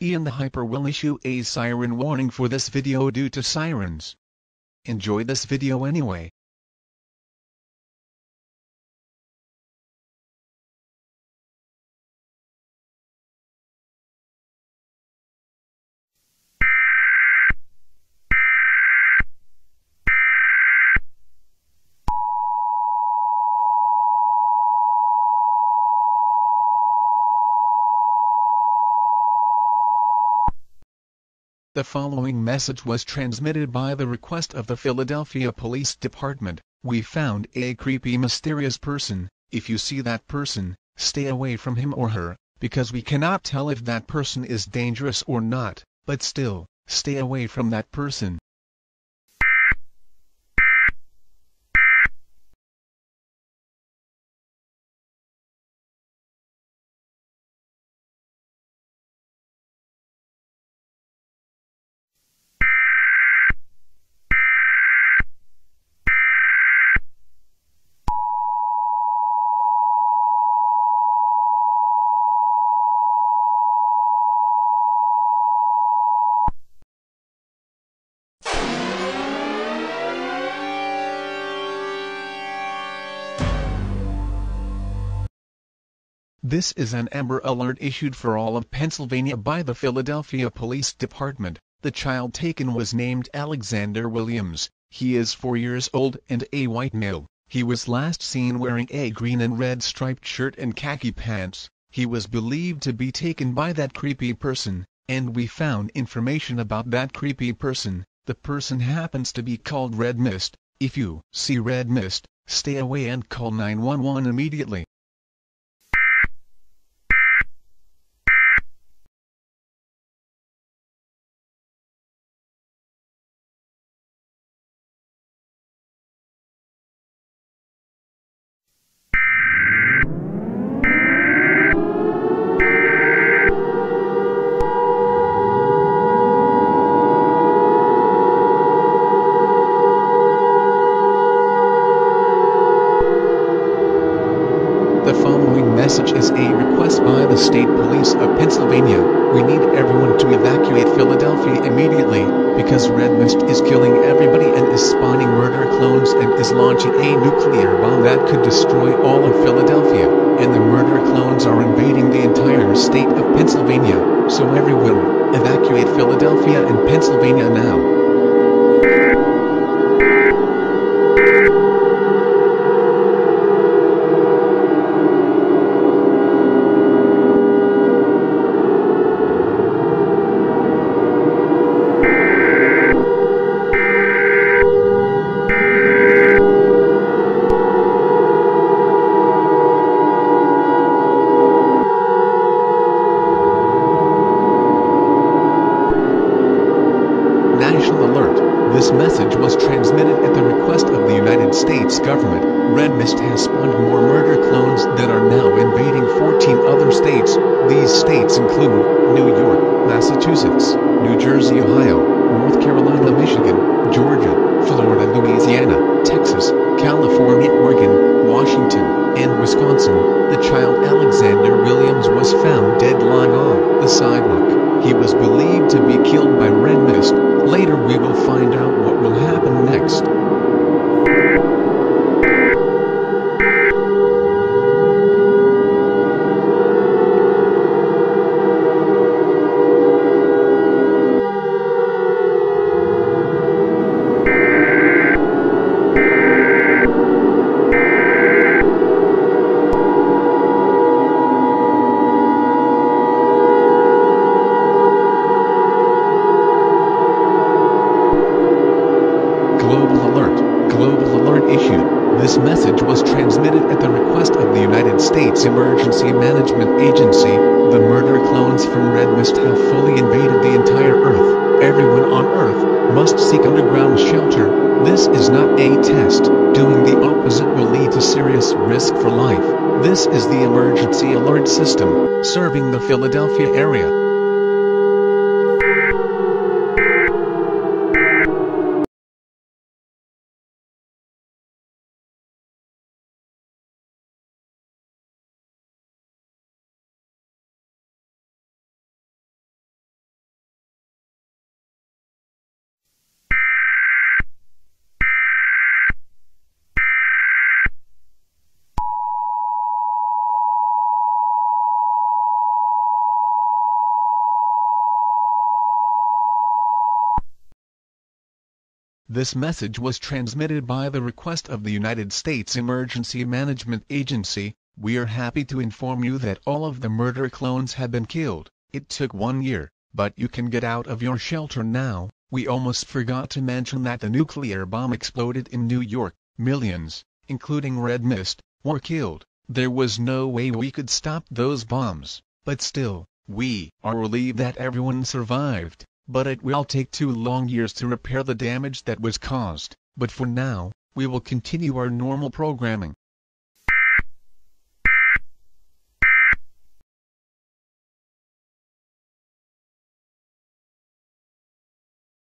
Ian the Hyper will issue a siren warning for this video due to sirens. Enjoy this video anyway. The following message was transmitted by the request of the Philadelphia Police Department. We found a creepy mysterious person. If you see that person, stay away from him or her, because we cannot tell if that person is dangerous or not, but still, stay away from that person. This is an Amber Alert issued for all of Pennsylvania by the Philadelphia Police Department. The child taken was named Alexander Williams. He is 4 years old and a white male. He was last seen wearing a green and red striped shirt and khaki pants. He was believed to be taken by that creepy person, and we found information about that creepy person. The person happens to be called Red Mist. If you see Red Mist, stay away and call 911 immediately. The following message is a request by the State Police of Pennsylvania. We need everyone to evacuate Philadelphia immediately, because Red Mist is killing everybody and is spawning murder clones and is launching a nuclear bomb that could destroy all of Philadelphia, and the murder clones are invading the entire state of Pennsylvania. So everyone, evacuate Philadelphia and Pennsylvania now. National alert. This message was transmitted at the request of the United States government. Red Mist has spawned more murder clones that are now invading 14 other states. These states include New York, Massachusetts, New Jersey, Ohio, North Carolina, Michigan, Georgia, Florida, Louisiana, Texas, California, Oregon, Washington, and Wisconsin. The child Alexander Williams was found dead lying on the sidewalk. He was believed to be killed by Red Mist. Later we will find out what will happen next. Global alert issued. This message was transmitted at the request of the United States Emergency Management Agency. The murder clones from Red Mist have fully invaded the entire Earth. Everyone on Earth must seek underground shelter. This is not a test. Doing the opposite will lead to serious risk for life. This is the emergency alert system, serving the Philadelphia area. This message was transmitted by the request of the United States Emergency Management Agency. We are happy to inform you that all of the murder clones have been killed. It took 1 year, but you can get out of your shelter now. We almost forgot to mention that the nuclear bomb exploded in New York. Millions, including Red Mist, were killed. There was no way we could stop those bombs, but still, we are relieved that everyone survived. But it will take 2 long years to repair the damage that was caused. But for now, we will continue our normal programming.